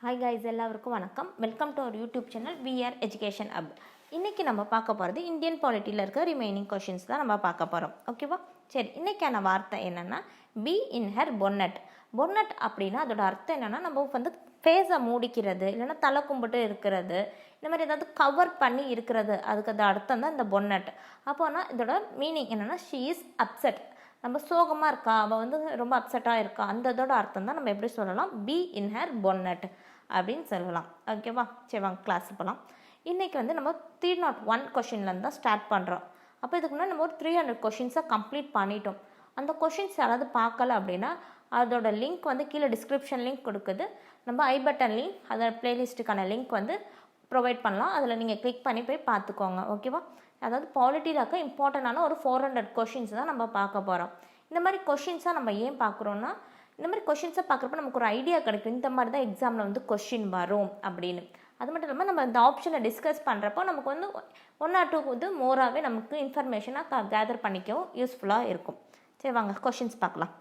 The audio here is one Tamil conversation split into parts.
ஹாய் கைஸ், எல்லாருக்கும் வணக்கம். Welcome to our YouTube channel VR education hub. இன்றைக்கி நம்ம பார்க்க போகிறது இந்தியன் பாலிட்டியில் இருக்க ரிமைனிங் கொஷின்ஸ் தான் நம்ம பார்க்க போகிறோம். ஓகேவா? சரி, இன்றைக்கான வார்த்தை என்னென்னா பி இன் ஹர் பொன்னட். பொன்னட் அப்படின்னா அதோட அர்த்தம் என்னென்னா நம்ம வந்து ஃபேஸை மூடிக்கிறது, இல்லைன்னா தலை கும்பிட்டு இருக்கிறது, இந்த மாதிரி ஏதாவது கவர் பண்ணி இருக்கிறது, அதுக்கு அது அர்த்தம் தான் இந்த பொன்னட். அப்போனா இதோட மீனிங் என்னென்னா ஷீ இஸ் அப்செட். நம்ம சோகமாக இருக்கா, அவள் வந்து ரொம்ப அப்செட்டாக இருக்கா, அந்த இதோட அர்த்தம் தான் நம்ம எப்படி சொல்லலாம், பி இன் ஹர் பொன்னட் அப்படின்னு சொல்லலாம். ஓகேவா? சரி, வாங்க கிளாஸ் போகலாம். இன்றைக்கி வந்து நம்ம 301 கொஷின்லேருந்து தான் ஸ்டார்ட் பண்ணுறோம். அப்போ இதுக்கு முன்னாடி நம்ம ஒரு 300 கொஷின்ஸை கம்ப்ளீட் பண்ணிட்டோம். அந்த கொஷின்ஸ் யாராவது பார்க்கல அப்படின்னா அதோட லிங்க் வந்து கீழே டிஸ்கிரிப்ஷன் லிங்க் கொடுக்குது. நம்ம ஐ பட்டன் லிங்க், அதோட ப்ளேலிஸ்ட்டுக்கான லிங்க் வந்து ப்ரொவைட் பண்ணலாம். அதில் நீங்கள் கிளிக் பண்ணி போய் பார்த்துக்கோங்க. ஓகேவா? அதாவது பாலிட்டியில் இருக்க இம்பார்ட்டண்டான ஒரு 400 கொஷின்ஸ் தான் நம்ம பார்க்க போகிறோம். இந்த மாதிரி கொஷின்ஸாக நம்ம ஏன் பார்க்குறோன்னா, இந்த மாதிரி கொஷின்ஸை பார்க்குறப்ப நமக்கு ஒரு ஐடியா கிடைக்கும், இந்த மாதிரி தான் எக்ஸாமில் வந்து கொஷின் வரும் அப்படின்னு. அது மட்டும் இல்லாமல் நம்ம இந்த ஆப்ஷனை டிஸ்கஸ் பண்ணுறப்போ நமக்கு வந்து 1 or 2 வந்து மோராகவே நமக்கு இன்ஃபர்மேஷனாக கேதர் பண்ணிக்கவும் யூஸ்ஃபுல்லாக இருக்கும். சரி, வாங்க கொஷின்ஸ் பார்க்கலாம்.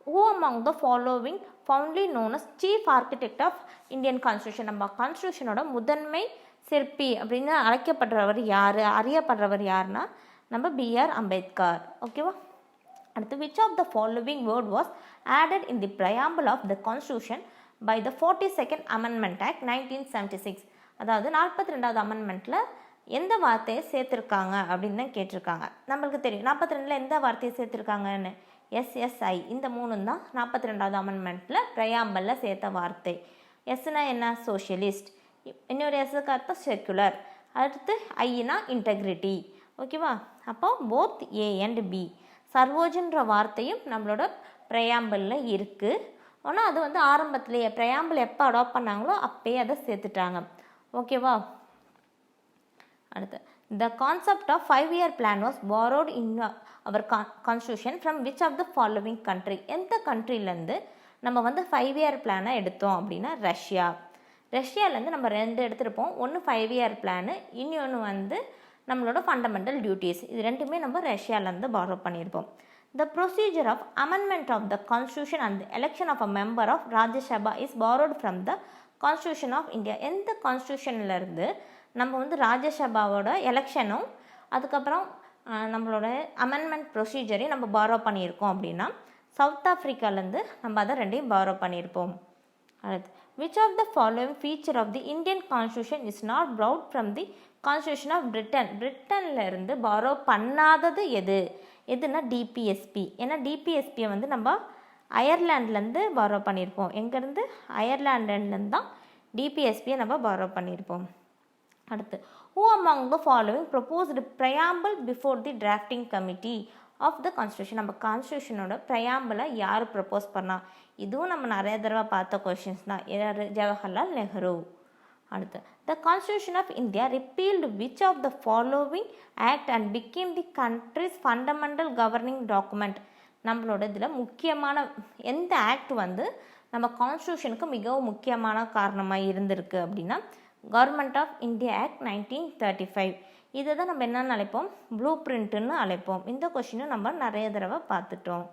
Who among the following fondly known as chief architect of Indian Constitution? நம்ம கான்ஸ்டியூஷனோட முதன்மை சிற்பி அப்படின்னு அழைக்கப்படுறவர் யார், அறியப்படுறவர் யாருன்னா நம்ம பிஆர் அம்பேத்கர். ஓகேவா? அடுத்து, which of the following word was added in the preamble of the Constitution by the 42nd Amendment Act 1976? அதாவது 42வது அமெண்ட்மெண்ட்டில் எந்த வார்த்தையை சேர்த்துருக்காங்க அப்படின்னு தான் கேட்டிருக்காங்க. நம்மளுக்கு தெரியும் 42ல் எந்த வார்த்தையை சேர்த்துருக்காங்கன்னு, எஸ்எஸ்ஐ. இந்த 3 தான் 42வது அமெண்ட்மெண்ட்டில் ப்ரையாம்பலில் சேர்த்த வார்த்தை. எஸ்னா என்ன, சோஷியலிஸ்ட். இன்னொரு எஸ்ஸுக்கு அர்த்தம் செக்குலர். அடுத்து ஐனா இன்டெகிரிட்டி. ஓகேவா? அப்போ போத் ஏ அண்ட் பி. சர்வோஜன்ற வார்த்தையும் நம்மளோட ப்ரையாம்பிளில் இருக்குது. ஆனால் அது வந்து ஆரம்பத்திலேயே ப்ரையாம்பிள் எப்போ அடாப்ட் பண்ணாங்களோ அப்போயே அதை சேர்த்துட்டாங்க. ஓகேவா? அடுத்து, the concept of 5-year plan was borrowed in our constitution from which of the following country? எந்த கண்ட்ரிலேருந்து நம்ம வந்து 5-year பிளானை எடுத்தோம் அப்படின்னா ரஷ்யா. ரஷ்யாவிலேருந்து நம்ம 2 எடுத்துருப்போம். ஒன்று 5-year பிளானு, இன்னொன்று வந்து நம்மளோட ஃபண்டமெண்டல் டியூட்டிஸ். இது ரெண்டுமே நம்ம ரஷ்யாவிலேருந்து பாரோ பண்ணியிருப்போம். The procedure of amendment of the constitution and election of a member of Rajya Sabha is borrowed from the constitution of India. எந்த கான்ஸ்டியூஷன்லேருந்து நம்ம வந்து ராஜ்யசபாவோட எலெக்ஷனும் அதுக்கப்புறம் நம்மளோட அமெண்ட்மெண்ட் ப்ரொசீஜரையும் நம்ம பாரோ பண்ணியிருக்கோம் அப்படின்னா சவுத் ஆஃப்ரிக்காலேருந்து நம்ம அதை ரெண்டையும் பாரோ பண்ணியிருப்போம். அடுத்து, which of the following feature of the Indian Constitution is not borrowed from the Constitution of Britain? பிரிட்டனில் இருந்து பாரோ பண்ணாதது எதுனா டிபிஎஸ்பி. ஏன்னா டிபிஎஸ்பியை வந்து நம்ம அயர்லாண்ட்லேருந்து பாரோ பண்ணியிருப்போம். எங்கேருந்து? அயர்லாண்ட்லேருந்து தான் டிபிஎஸ்பியை நம்ம பாரோ பண்ணியிருப்போம். அடுத்து, who among the following proposed preamble before the drafting committee of the constitution? நம்ம கான்ஸ்டியூஷனோட ப்ரையாம்பிளை யார் ப்ரப்போஸ் பண்ணா? இதுவும் நம்ம நிறைய தடவை பார்த்த கொஷின்ஸ் தான். ஜவஹர்லால் நெஹ்ரு. அடுத்து, the constitution of India repealed which of the following act and became the country's fundamental governing document? நம்மளோட இதில் முக்கியமான எந்த ஆக்ட் வந்து நம்ம கான்ஸ்டியூஷனுக்கு மிகவும் முக்கியமான காரணமாக இருந்திருக்கு அப்படின்னா கவர்மெண்ட் ஆஃப் இந்தியா ஆக்ட் 1935. இதை தான் நம்ம என்னென்னு அழைப்போம், ப்ளூ பிரிண்ட்டுன்னு அழைப்போம். இந்த கொஷினும் நம்ம நிறைய தடவை பார்த்துட்டோம்.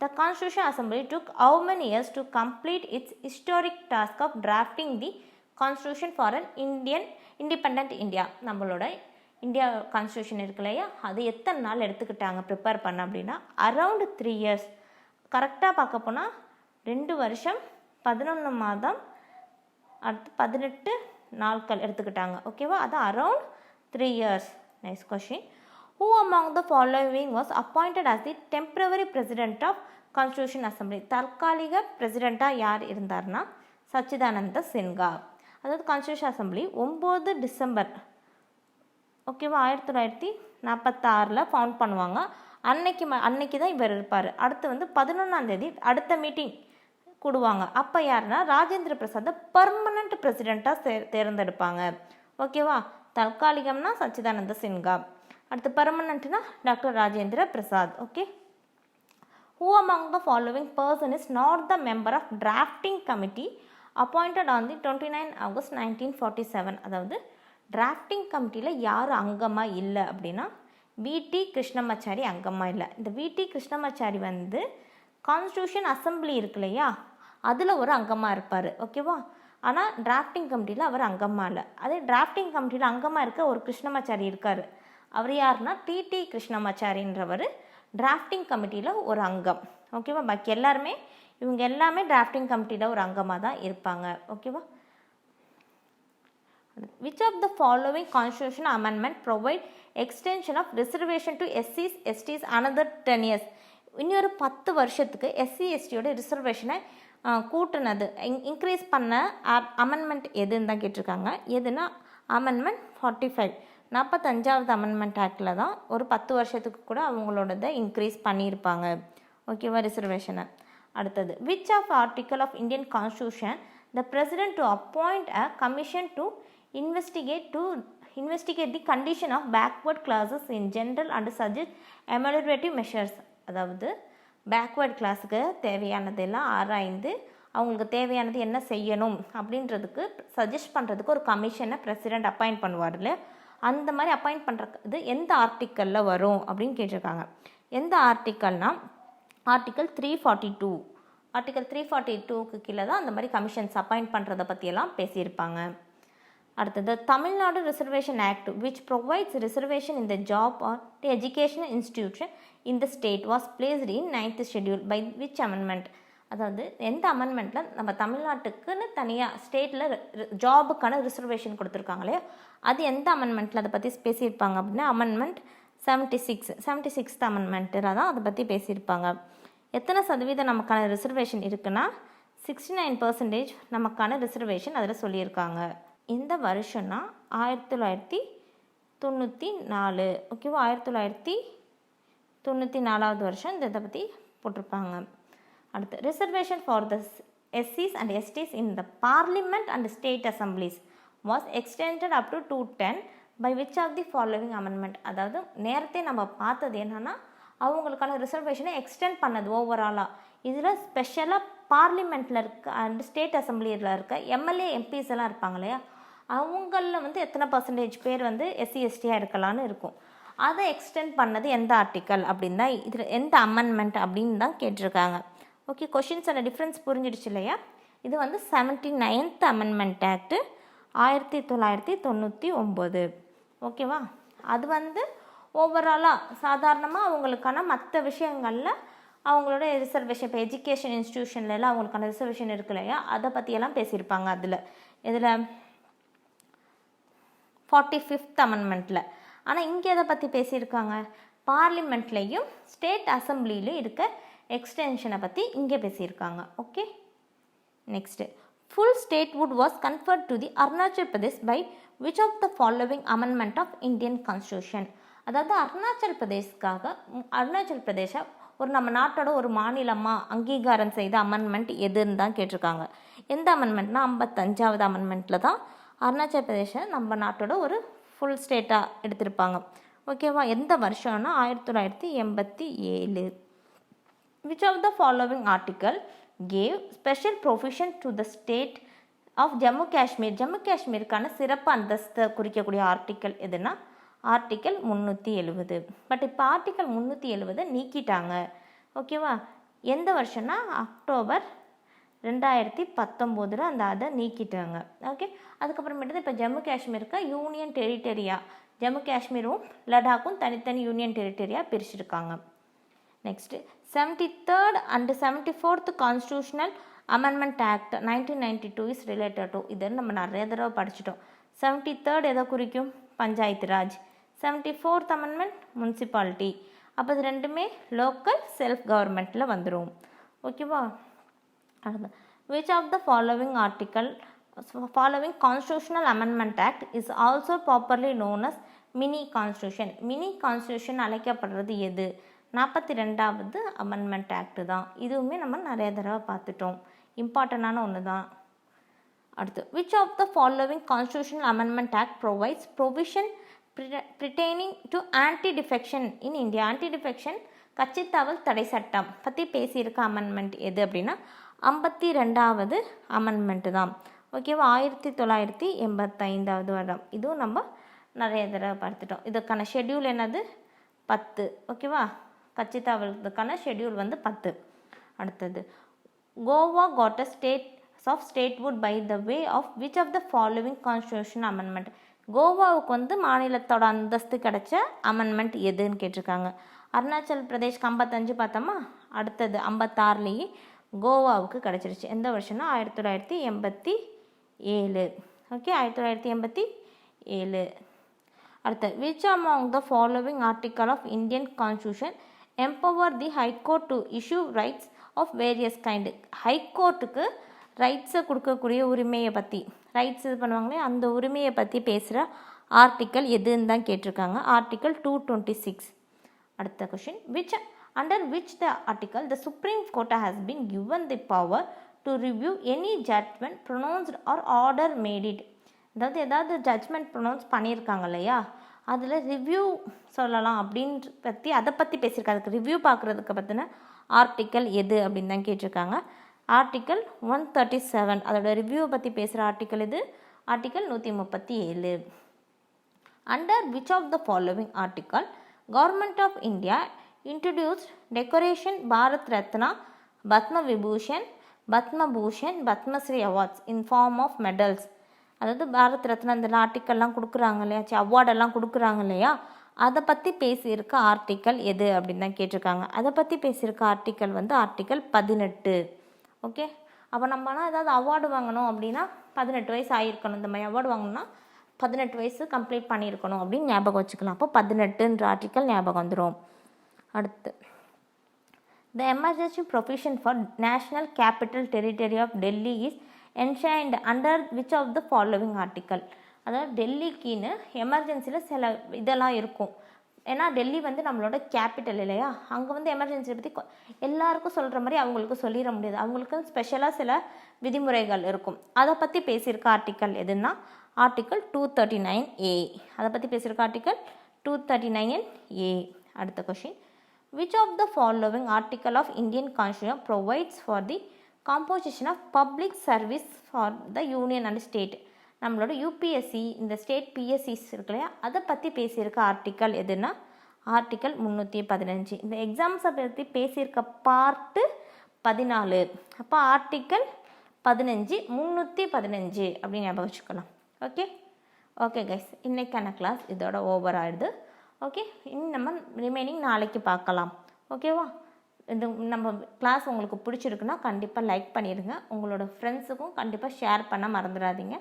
The Constitution Assembly took how many years to complete its historic task of drafting the Constitution for an independent India? நம்மளோட இந்தியா கான்ஸ்டியூஷன் இருக்கு இல்லையா, அது எத்தனை நாள் எடுத்துக்கிட்டாங்க ப்ரிப்பேர் பண்ண அப்படின்னா அரவுண்ட் 3 years. கரெக்டாக பார்க்க போனால் 2 வருஷம் 11 மாதம் அடுத்து 18 நாட்கள் எடுத்துக்கிட்டாங்க. ஓகேவா? அது around 3 years. Next question, who among the following was appointed as the temporary president of Constitution Assembly? தற்காலிக பிரசிடெண்ட்டாக யார் இருந்தார்னா சச்சிதானந்த சின்ஹா. அதாவது கான்ஸ்டியூஷன் அசம்பிளி 9 டிசம்பர் ஓகேவா 1946 ஃபவுண்ட் பண்ணுவாங்க. அன்னைக்கு தான் இவர் இருப்பார். அடுத்து வந்து 11ஆம் தேதி அடுத்த மீட்டிங் கூடுவாங்க. அப்போ யாருன்னா ராஜேந்திர பிரசாத்தை பர்மனண்ட் பிரசிடெண்ட்டாக தேர்ந்தெடுப்பாங்க. ஓகேவா? தற்காலிகம்னா சச்சிதானந்த சின்ஹா, அடுத்து பர்மனண்ட்னா doctor Rajendra Prasad. Okay. Who among the following person is not the member of drafting committee appointed on the 29 August 1947? அதாவது டிராஃப்டிங் கமிட்டியில் யார் அங்கமாக இல்லை அப்படின்னா விடி கிருஷ்ணமாச்சாரி அங்கமாக இல்லை. இந்த விடி கிருஷ்ணமாச்சாரி வந்து கான்ஸ்டியூஷன் அசம்பிளி இருக்கு இல்லையா, அதில் ஒரு அங்கமாக இருப்பார். ஓகேவா? ஆனால் டிராஃப்டிங் கமிட்டியில் அவர் அங்கமாக இல்லை. அதே டிராஃப்டிங் கமிட்டியில் அங்கமாக இருக்க ஒரு கிருஷ்ணமாச்சாரி இருக்கார். அவர் யாருன்னா டிடி கிருஷ்ணமாச்சாரின்றவர் டிராஃப்டிங் கமிட்டியில் ஒரு அங்கம். ஓகேவா? பாக்கி எல்லாருமே இவங்க எல்லாமே டிராஃப்டிங் கமிட்டியில் ஒரு அங்கமாக தான் இருப்பாங்க. ஓகேவா? Which of the following constitutional amendment provide extension of reservation to SCs, STs another 10 years? இன்னொரு 10 வருஷத்துக்கு எஸ்சி எஸ்டியோட ரிசர்வேஷனை கூட்டுனது இன்க்ரீஸ் பண்ண அமெண்ட்மெண்ட் எதுன்னு தான் கேட்டிருக்காங்க. எதுனா அமெண்ட்மெண்ட் 45, 45வது அமெண்ட்மெண்ட் ஆக்டில் தான் ஒரு 10 வருஷத்துக்கு கூட அவங்களோடதை இன்க்ரீஸ் பண்ணியிருப்பாங்க. ஓகேவா? ரிசர்வேஷனை. அடுத்தது which of article of Indian constitution the president to appoint a commission to investigate the condition of backward classes in general and suggest ameliorative measures. அதாவது பேக்வேர்ட் கிளாஸுக்கு தேவையானதெல்லாம் ஆராய்ந்து அவங்களுக்கு தேவையானது என்ன செய்யணும் அப்படின்றதுக்கு சஜஸ்ட் பண்ணுறதுக்கு ஒரு கமிஷனை பிரசிடெண்ட் அப்பாயிண்ட் பண்ணுவார் இல்லையா? அந்த மாதிரி அப்பாயிண்ட் பண்ணுறது எந்த ஆர்டிக்கலில் வரும் அப்படின்னு கேட்டிருக்காங்க. எந்த ஆர்டிக்கல்னால் ஆர்டிக்கல் 342. ஆர்டிக்கல் 342க்கு கீழே தான் அந்த மாதிரி கமிஷன்ஸ் அப்பாயிண்ட் பண்ணுறதை பற்றியெல்லாம் பேசியிருப்பாங்க. அடுத்தது Tamil Nadu reservation act which provides reservation in the job or the educational institution in the state was placed in 9th schedule by which amendment? அதாவது எந்த அமெண்ட்மெண்ட்டில் நம்ம தமிழ்நாட்டுக்குன்னு தனியாக ஸ்டேட்டில் ஜாபுக்கான ரிசர்வேஷன் கொடுத்துருக்காங்களே அது எந்த அமெண்ட்மெண்ட்டில் அதை பற்றி பேசியிருப்பாங்க அப்படின்னா அமெண்ட்மெண்ட் 76th அமெண்ட்மெண்ட்டில் தான் அதை பற்றி பேசியிருப்பாங்க. எத்தனை சதவீதம் நமக்கான ரிசர்வேஷன் இருக்குன்னா 69% நமக்கான ரிசர்வேஷன் அதில் சொல்லியிருக்காங்க. இந்த வருஷம்னா 1994. ஓகேவா? 1994வது வருஷம் இதை பற்றி போட்டிருப்பாங்க. அடுத்து ரிசர்வேஷன் ஃபார் த எஸ்சிஸ் and STs in the parliament and state assemblies was extended up to 2010 by which of the following amendment? அதாவது நேரத்தை நம்ம பார்த்தது என்னென்னா அவங்களுக்கான ரிசர்வேஷனை எக்ஸ்டெண்ட் பண்ணது ஓவராலாக. இதில் ஸ்பெஷலாக பார்லிமெண்ட்டில் இருக்க அண்ட் ஸ்டேட் அசம்பிளியில் இருக்க எம்எல்ஏ எம்பிஸ் எல்லாம் இருப்பாங்க இல்லையா? அவங்களில் எத்தனை பர்சன்டேஜ் பேர் எஸ்சி எஸ்டியாக இருக்கலான்னு இருக்கும். அதை எக்ஸ்டெண்ட் பண்ணது எந்த ஆர்டிக்கல் அப்படின்னு தான் இதில் எந்த அமெண்ட்மெண்ட் அப்படின்னு தான் கேட்டிருக்காங்க. ஓகே, கொஷின்ஸோட டிஃப்ரென்ஸ் புரிஞ்சிடுச்சு இல்லையா? இது 79th அமெண்ட்மெண்ட் ஆக்ட் 1999. ஓகேவா? அது ஓவராலாக சாதாரணமாக அவங்களுக்கான மற்ற விஷயங்களில் அவங்களோட ரிசர்வேஷன் இப்போ எஜுகேஷன் இன்ஸ்டிடியூஷன்லாம் அவங்களுக்கான ரிசர்வேஷன் இருக்கு இல்லையா? அதை பற்றியெல்லாம் பேசியிருப்பாங்க. இதில் 45th அமெண்ட்மெண்ட்டில். ஆனால் இங்கே எதை பற்றி பேசியிருக்காங்க? பார்லிமெண்ட்லேயும் ஸ்டேட் அசம்பிளிலையும் இருக்க எக்ஸ்டென்ஷனை பற்றி இங்கே பேசியிருக்காங்க. Okay, next full statehood was conferred to the Arunachal Pradesh by which of the following amendment of Indian constitution? அதாவது அருணாச்சல் பிரதேச ஒரு நம்ம நாட்டோட ஒரு மாநிலமாக அங்கீகாரம் செய்த அமெண்ட்மெண்ட் எதுன்னு தான் கேட்டிருக்காங்க. எந்த அமெண்ட்மெண்ட்னா 55வது அமெண்ட்மெண்ட்டில் தான் அருணாச்சல் பிரதேசம் நம்ம நாட்டோட ஒரு ஃபுல் ஸ்டேட்டாக எடுத்திருப்பாங்க. ஓகேவா? எந்த வருஷம்னா 1987. Which of the following article gave special provision to the state of Jammu Kashmir? Jammu காஷ்மீருக்கான சிறப்பு அந்தஸ்தை குறிக்கக்கூடிய ஆர்டிக்கல் எதுனா ஆர்டிக்கல் 370. பட் இப்போ ஆர்டிக்கல் 370 நீக்கிட்டாங்க. ஓகேவா? எந்த வருஷம்னா அக்டோபர் 2019 அதை நீக்கிட்டாங்க. ஓகே, அதுக்கப்புறமேட்டு இப்போ ஜம்மு காஷ்மீருக்கு யூனியன் டெரிட்டரியா, ஜம்மு காஷ்மீரும் லடாக்கும் தனித்தனி யூனியன் டெரிட்டரியாக பிரிச்சிருக்காங்க. Next 73rd and 74th constitutional amendment act 1992 is related to. இதை நம்ம நிறைய தடவை படிச்சிட்டோம். 73rd எதை குறிக்கும்? Panchayat Raj. 74th amendment municipality. அப்போ இது ரெண்டுமே லோக்கல் செல்ஃப் கவர்மெண்ட்டில் வந்துடும். ஓகேவா? Which of the following constitutional amendment act is also properly known as mini constitution? Mini constitution அழைக்கப்படுறது எது? 42வது அமெண்ட்மெண்ட் ஆக்ட் தான். இதுவுமே நம்ம நிறைய தடவை பார்த்துட்டோம். இம்பார்ட்டண்டான ஒன்று தான். அடுத்து which of the following constitutional amendment act provides provision pertaining to anti-defection in India? anti-defection கட்சித்தாவல் தடை சட்டம் பற்றி பேசியிருக்க அமெண்ட்மெண்ட் எது அப்படின்னா 52வது அமெண்ட்மெண்ட்டு தான். ஓகேவா? 1985வது வருடம். இதுவும் நம்ம நிறைய தடவை பார்த்துட்டோம். இதுக்கான ஷெட்யூல் என்னது? 10. ஓகேவா? கட்சித்தாவலுக்கான ஷெட்யூல் 10. அடுத்தது Goa got a state of statehood by the way of which of the following constitution amendment? கோவாவுக்கு வந்து மாநிலத்தோட அந்தஸ்து கிடைச்ச அமெண்ட்மெண்ட் எதுன்னு கேட்டிருக்காங்க. அருணாச்சல் பிரதேஷ்க்கு 55 பார்த்தோமா, அடுத்தது 56லேயே கோவாவுக்கு கிடச்சிருச்சு. எந்த வருஷம்னா 1987. ஓகே, 1987. அடுத்து, which among the following article of Indian Constitution empower the High Court to issue rights of various kind? ஹைகோர்ட்டுக்கு ரைட்ஸை கொடுக்கக்கூடிய உரிமையை பற்றி, ரைட்ஸ் இது பண்ணுவாங்களே அந்த உரிமையை பற்றி பேசுகிற ஆர்டிக்கல் எதுன்னு தான் கேட்டிருக்காங்க. ஆர்டிக்கல் 226. அடுத்த question, under which the article the Supreme Court has been given the power to review any judgment pronounced or order made it? அதாவது ஏதாவது ஜட்ஜ்மெண்ட் ப்ரொனவுன்ஸ் பண்ணியிருக்காங்க இல்லையா, அதில் ரிவ்யூ சொல்லலாம் அப்படின்ற பற்றி அதை பற்றி பேசியிருக்காங்க. அதுக்கு ரிவ்யூ பார்க்குறதுக்கு பற்றின ஆர்டிக்கல் எது அப்படின்னு தான் கேட்டிருக்காங்க. ஆர்டிக்கல் 137, அதோட ரிவ்யூவை பற்றி பேசுகிற ஆர்டிக்கல் இது article 137. Under which of the following article Government of India introduced decoration Bharat Ratna, Padma Vibhushan, Padma Bhushan, Padma Shri awards in form of medals? அதாவது பாரத் ரத்னா இந்த ஆர்டிக்கல்லாம் கொடுக்குறாங்க இல்லையா, அவார்டெல்லாம் கொடுக்குறாங்க இல்லையா, அதை பற்றி பேசியிருக்க ஆர்டிக்கல் எது அப்படின்னு தான் கேட்டிருக்காங்க. அதை பற்றி பேசியிருக்க ஆர்டிக்கல் வந்து ஆர்டிக்கல் 18. ஓகே, அப்போ நம்மனா ஏதாவது அவார்டு வாங்கணும் அப்படின்னா 18 வயசு ஆகிருக்கணும். இந்த மாதிரி அவார்டு வாங்கணும்னா 18 வயசு கம்ப்ளீட் பண்ணியிருக்கணும் அப்படின்னு ஞாபகம் வச்சுக்கலாம். அப்போ 18ன்ற ஆர்டிக்கல் ஞாபகம் வந்துடும். அடுத்து, the emergency provision for national capital territory of Delhi is enshrined under which of the following article? அதாவது டெல்லிக்குன்னு எமர்ஜென்சியில் சில இதெல்லாம் இருக்கும். ஏன்னா டெல்லி வந்து நம்மளோட கேபிட்டல் இல்லையா, அங்கே வந்து எமர்ஜென்சியை பற்றி எல்லாருக்கும் சொல்கிற மாதிரி அவங்களுக்கு சொல்லிட முடியாது. அவங்களுக்கு ஸ்பெஷலாக சில விதிமுறைகள் இருக்கும். அதை பற்றி பேசியிருக்க ஆர்டிக்கல் எதுன்னா ஆர்டிக்கல் 239A. அதை பற்றி பேசியிருக்க ஆர்டிக்கல் 239A. அடுத்த question, which of the following article of Indian Constitution provides for the composition of public service for the union and state? நம்மளோட யூபிஎஸ்சி இந்த ஸ்டேட் பிஎஸ்சிஸ் இருக்கு இல்லையா, அதை பற்றி பேசியிருக்க ஆர்டிக்கல் எதுனா ஆர்டிக்கல் 315. இந்த எக்ஸாம்ஸை பற்றி பேசியிருக்க பார்ட்டு 14. அப்போ ஆர்டிக்கல் 15 315 அப்படின்னு ஞாபகம் வச்சுக்கலாம். ஓகே ஓகே கைஸ், இன்றைக்கான கிளாஸ் இதோட ஓவர் ஆகிடுது. ஓகே, இன்னும் நம்ம ரிமைனிங் நாளைக்கு பார்க்கலாம். ஓகேவா? இது நம்ம கிளாஸ் உங்களுக்கு பிடிச்சிருக்குன்னா கண்டிப்பாக லைக் பண்ணிடுங்க. உங்களோட ஃப்ரெண்ட்ஸுக்கும் கண்டிப்பாக ஷேர் பண்ண மறந்துடாதீங்க.